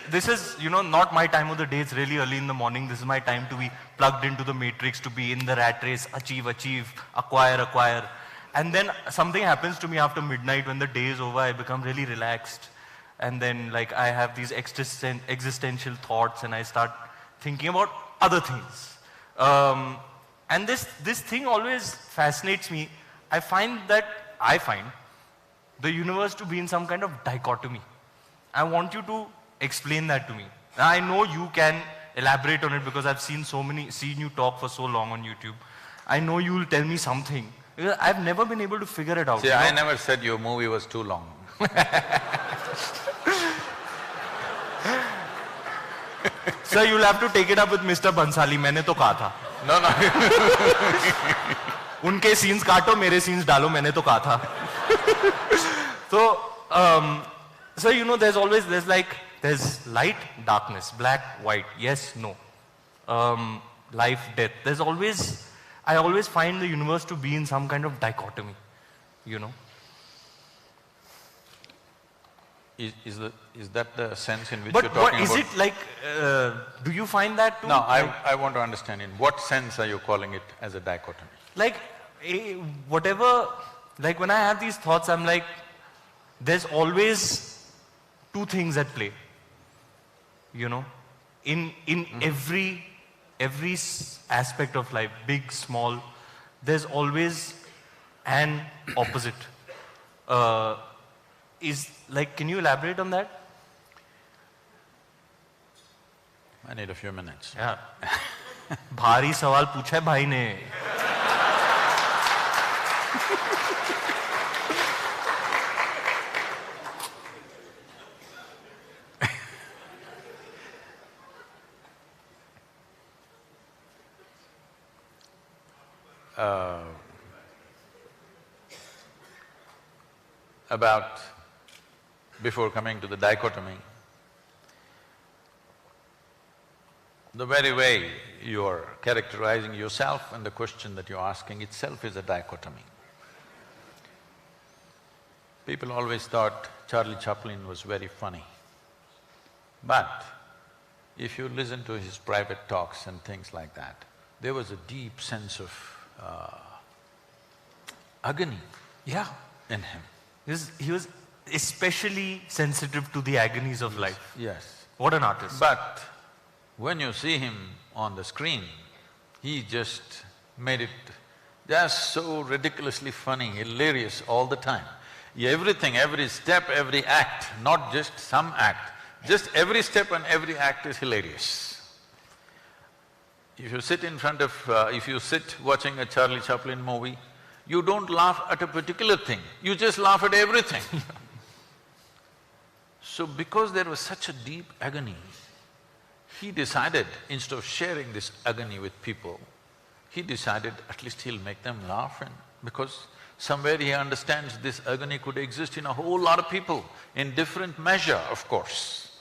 This is, not my time of the day, it's really early in the morning. This is my time to be plugged into the matrix, to be in the rat race, achieve, acquire. And then something happens to me after midnight when the day is over, I become really relaxed. And then like I have these existential thoughts and I start thinking about other things. And this thing always fascinates me. I find the universe to be in some kind of dichotomy. I want you to explain that to me. I know you can elaborate on it because I've seen you talk for so long on YouTube. I know you will tell me something. I've never been able to figure it out. See, I never said your movie was too long. Sir, you'll have to take it up with Mr. Bansali. मैंने तो कहा था. No. उनके scenes काटो, मेरे scenes डालो, मैंने तो कहा था. So, there's light, darkness, black, white, yes, no. Life, death. I always find the universe to be in some kind of dichotomy, Is that the sense in which you're talking about? But is it like, do you find that too? No, I want to understand in what sense are you calling it as a dichotomy? Like, whatever, like when I have these thoughts, I'm like, there's always two things at play, in every aspect of life, big, small, there's always an opposite. Can you elaborate on that? I need a few minutes. Yeah. भारी सवाल पूछा है भाई ने. Before coming to the dichotomy, the very way you're characterizing yourself and the question that you're asking itself is a dichotomy. People always thought Charlie Chaplin was very funny. But if you listen to his private talks and things like that, there was a deep sense of agony in him. He was especially sensitive to the agonies of life. Yes. What an artist. But when you see him on the screen, he just made it just so ridiculously funny, hilarious all the time. Everything, every step, every act, not just some act, just every step and every act is hilarious. If you sit watching a Charlie Chaplin movie, you don't laugh at a particular thing, you just laugh at everything. So because there was such a deep agony, he decided, instead of sharing this agony with people, he decided at least he'll make them laugh, and because somewhere he understands this agony could exist in a whole lot of people, in different measure, of course.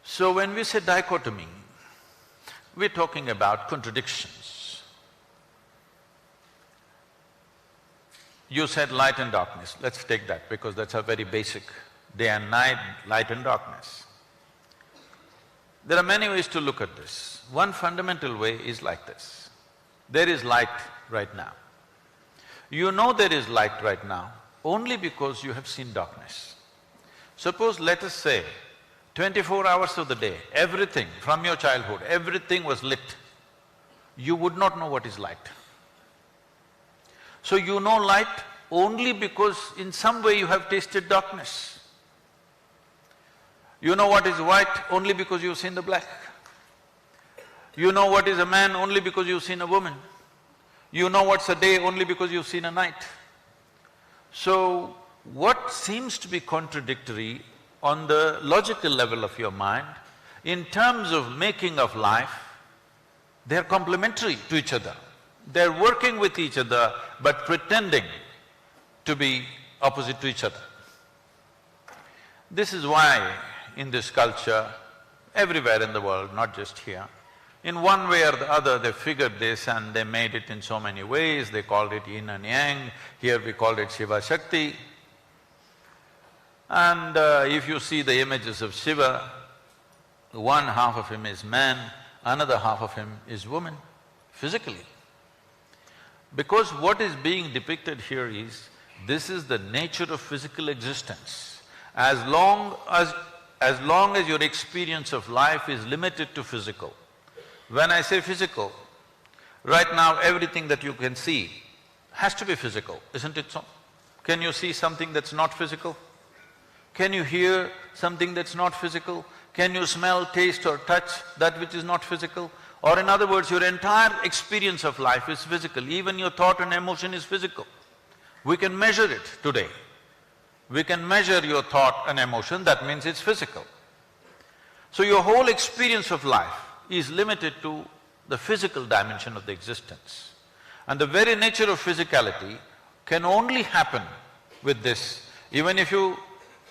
So when we say dichotomy, we're talking about contradictions. You said light and darkness, let's take that because that's a very basic, day and night, light and darkness. There are many ways to look at this. One fundamental way is like this. There is light right now. You know there is light right now only because you have seen darkness. Suppose, let us say, 24 hours of the day, everything from your childhood, everything was lit, you would not know what is light. So you know light only because in some way you have tasted darkness. You know what is white only because you've seen the black. You know what is a man only because you've seen a woman. You know what's a day only because you've seen a night. So, what seems to be contradictory on the logical level of your mind, in terms of making of life, they're complementary to each other. They're working with each other but pretending to be opposite to each other. This is why in this culture, everywhere in the world, not just here, in one way or the other they figured this and they made it in so many ways, they called it yin and yang, here we called it Shiva Shakti. And if you see the images of Shiva, one half of him is man, another half of him is woman, physically. Because what is being depicted here is, this is the nature of physical existence. As long as your experience of life is limited to physical. When I say physical, right now everything that you can see has to be physical, isn't it so? Can you see something that's not physical? Can you hear something that's not physical? Can you smell, taste or touch that which is not physical? Or in other words, your entire experience of life is physical, even your thought and emotion is physical. We can measure it today. We can measure your thought and emotion, that means it's physical. So your whole experience of life is limited to the physical dimension of the existence. And the very nature of physicality can only happen with this. Even if you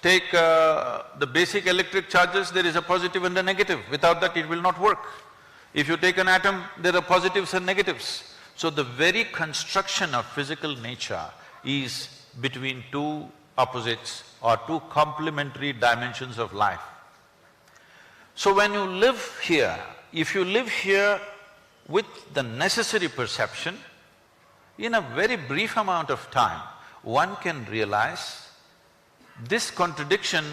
take the basic electric charges, there is a positive and a negative. Without that, it will not work. If you take an atom, there are positives and negatives. So the very construction of physical nature is between two opposites or two complementary dimensions of life. So when you live here, if you live here with the necessary perception, in a very brief amount of time, one can realize this contradiction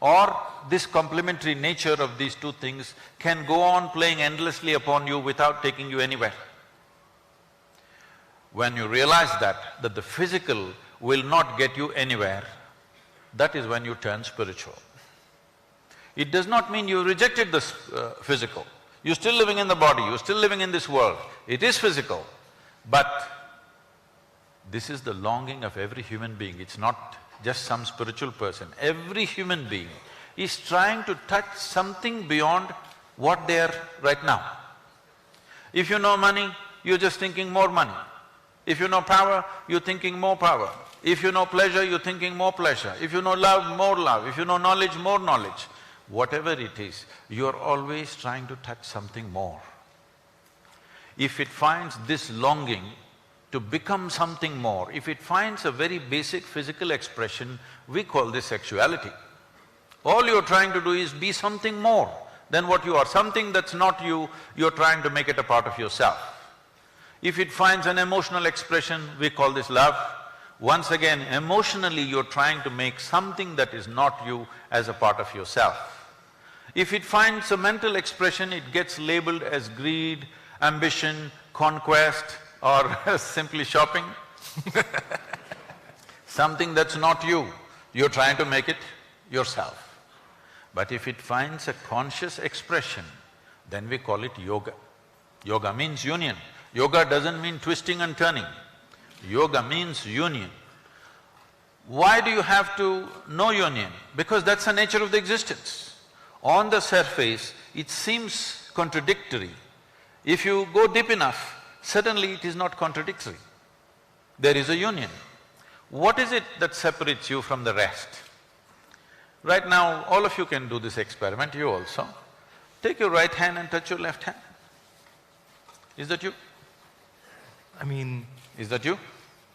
or this complementary nature of these two things can go on playing endlessly upon you without taking you anywhere. When you realize that the physical will not get you anywhere, that is when you turn spiritual. It does not mean you rejected the physical. You're still living in the body, you're still living in this world. It is physical, but this is the longing of every human being. It's not just some spiritual person. Every human being is trying to touch something beyond what they are right now. If you know money, you're just thinking more money. If you know power, you're thinking more power. If you know pleasure, you're thinking more pleasure. If you know love, more love. If you know knowledge, more knowledge. Whatever it is, you're always trying to touch something more. If it finds this longing to become something more, if it finds a very basic physical expression, we call this sexuality. All you're trying to do is be something more than what you are. Something that's not you, you're trying to make it a part of yourself. If it finds an emotional expression, we call this love. Once again, emotionally you're trying to make something that is not you as a part of yourself. If it finds a mental expression, it gets labeled as greed, ambition, conquest, or simply shopping. Something that's not you, you're trying to make it yourself. But if it finds a conscious expression, then we call it yoga. Yoga means union. Yoga doesn't mean twisting and turning. Yoga means union. Why do you have to know union? Because that's the nature of the existence. On the surface, it seems contradictory. If you go deep enough, suddenly it is not contradictory. There is a union. What is it that separates you from the rest? Right now, all of you can do this experiment, you also. Take your right hand and touch your left hand. Is that you? I mean… Is that you?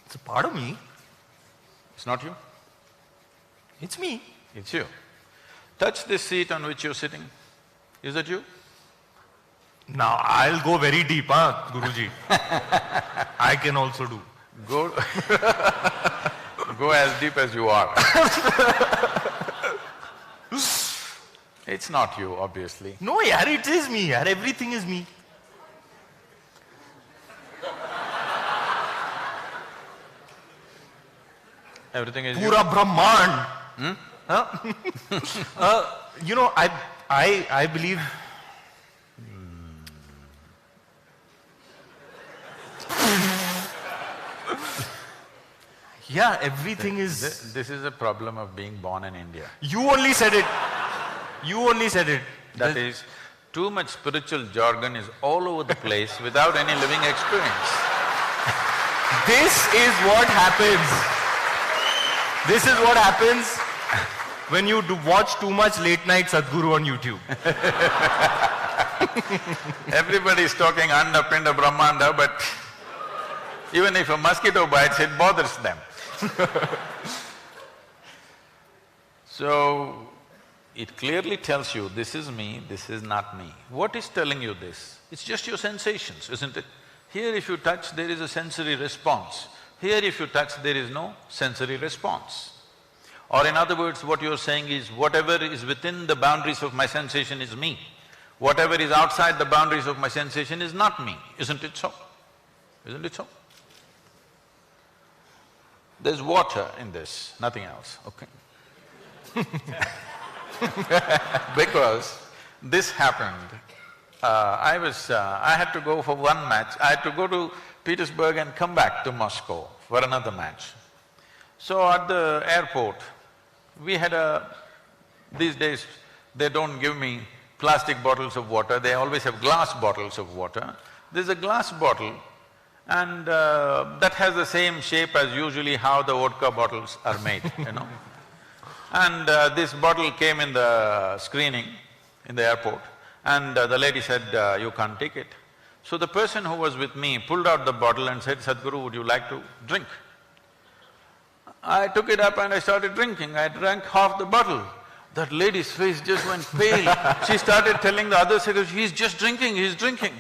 It's a part of me. It's not you? It's me. It's you. Touch this seat on which you're sitting. Is that you? Now I'll go very deep, Guruji. I can also do. Go go as deep as you are. It's not you, obviously. No, yaar, it is me, yaar. Everything is me. Everything is Pura Brahman. Hmm? You know, I believe… Yeah, everything is… This is a problem of being born in India. You only said it. You only said it. That is, too much spiritual jargon is all over the place without any living experience. This is what happens. This is what happens when you watch too much late night Sadhguru on YouTube. Everybody is talking Anda, Pinda, Brahmanda, but even if a mosquito bites, it bothers them. So, it clearly tells you, this is me, this is not me. What is telling you this? It's just your sensations, isn't it? Here if you touch, there is a sensory response. Here if you touch, there is no sensory response. Or in other words, what you're saying is, whatever is within the boundaries of my sensation is me. Whatever is outside the boundaries of my sensation is not me, isn't it so? Isn't it so? There's water in this, nothing else, okay? Because this happened, I had to go for one match, I had to go to Petersburg and come back to Moscow for another match. So at the airport, we had these days they don't give me plastic bottles of water, they always have glass bottles of water. There's a glass bottle and that has the same shape as usually how the vodka bottles are made, you know. And this bottle came in the screening in the airport and the lady said, you can't take it. So the person who was with me pulled out the bottle and said, Sadhguru, would you like to drink? I took it up and I started drinking, I drank half the bottle. That lady's face just went pale. She started telling the other secretary, he's just drinking, he's drinking.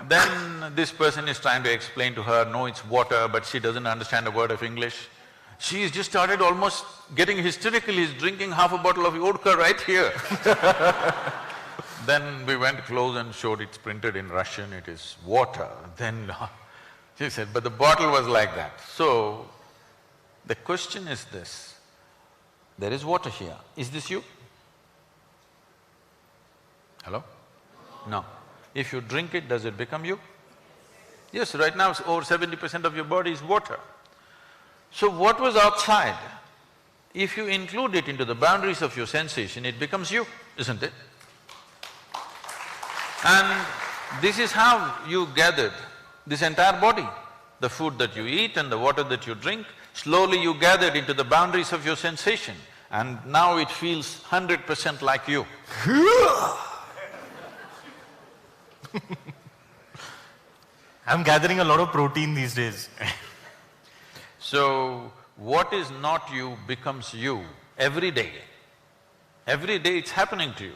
Then this person is trying to explain to her, no, it's water, but she doesn't understand a word of English. She's just started almost getting hysterical, he's drinking half a bottle of vodka right here. Then we went close and showed it's printed in Russian, it is water. Then she said, but the bottle was like that. So, the question is this, there is water here, is this you? Hello? No. If you drink it, does it become you? Yes, right now over 70% of your body is water. So what was outside, if you include it into the boundaries of your sensation, it becomes you, isn't it? And this is how you gathered this entire body. The food that you eat and the water that you drink, slowly you gathered into the boundaries of your sensation and now it feels 100% like you. I'm gathering a lot of protein these days. So, what is not you becomes you every day. Every day it's happening to you.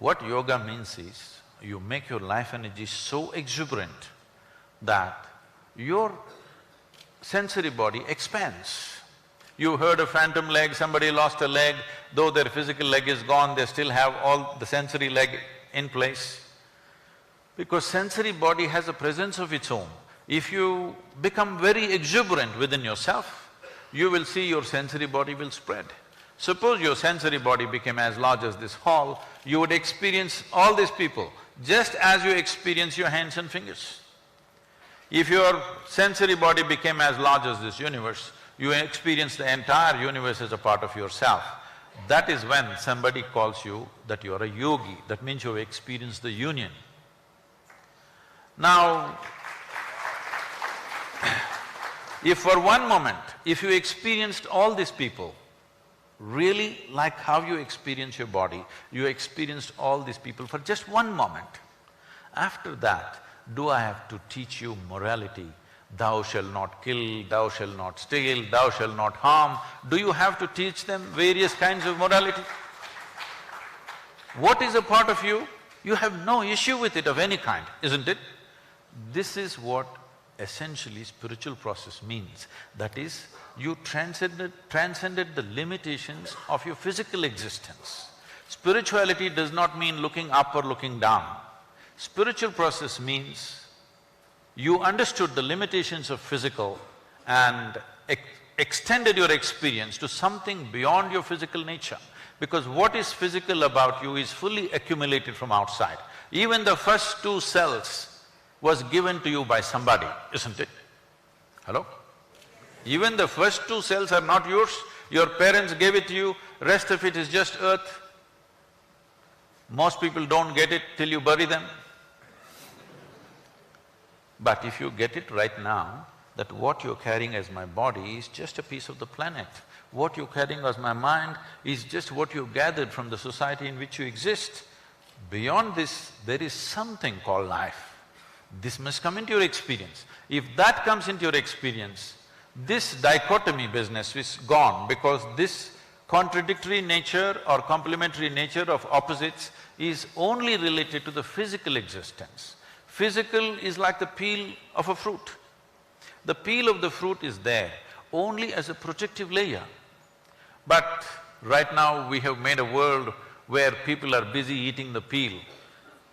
What yoga means is, you make your life energy so exuberant that your sensory body expands. You heard a phantom leg, somebody lost a leg, though their physical leg is gone, they still have all the sensory leg in place. Because sensory body has a presence of its own. If you become very exuberant within yourself, you will see your sensory body will spread. Suppose your sensory body became as large as this hall, you would experience all these people just as you experience your hands and fingers. If your sensory body became as large as this universe, you experience the entire universe as a part of yourself. That is when somebody calls you that you are a yogi, that means you have experienced the union. Now, if for one moment, if you experienced all these people, really like how you experience your body, you experienced all these people for just one moment. After that, do I have to teach you morality? Thou shalt not kill, thou shalt not steal, thou shalt not harm. Do you have to teach them various kinds of morality? What is a part of you? You have no issue with it of any kind, isn't it? This is what essentially spiritual process means. That is, you transcended the limitations of your physical existence. Spirituality does not mean looking up or looking down. Spiritual process means you understood the limitations of physical and extended your experience to something beyond your physical nature. Because what is physical about you is fully accumulated from outside. Even the first 2 cells was given to you by somebody, isn't it? Hello? Even the first 2 cells are not yours, your parents gave it to you, rest of it is just earth. Most people don't get it till you bury them. But if you get it right now, that what you're carrying as my body is just a piece of the planet. What you're carrying as my mind is just what you gathered from the society in which you exist. Beyond this, there is something called life. This must come into your experience. If that comes into your experience, This dichotomy business is gone because this contradictory nature or complementary nature of opposites is only related to the physical existence. Physical is like the peel of a fruit. The peel of the fruit is there only as a protective layer. But right now we have made a world where people are busy eating the peel.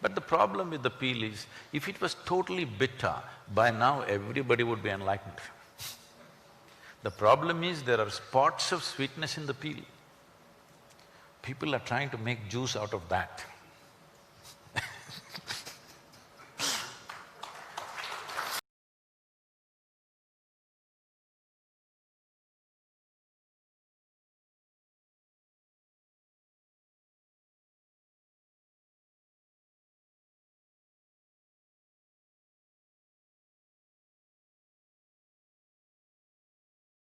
But the problem with the peel is, if it was totally bitter, by now everybody would be enlightened. The problem is there are spots of sweetness in the peel. People are trying to make juice out of that.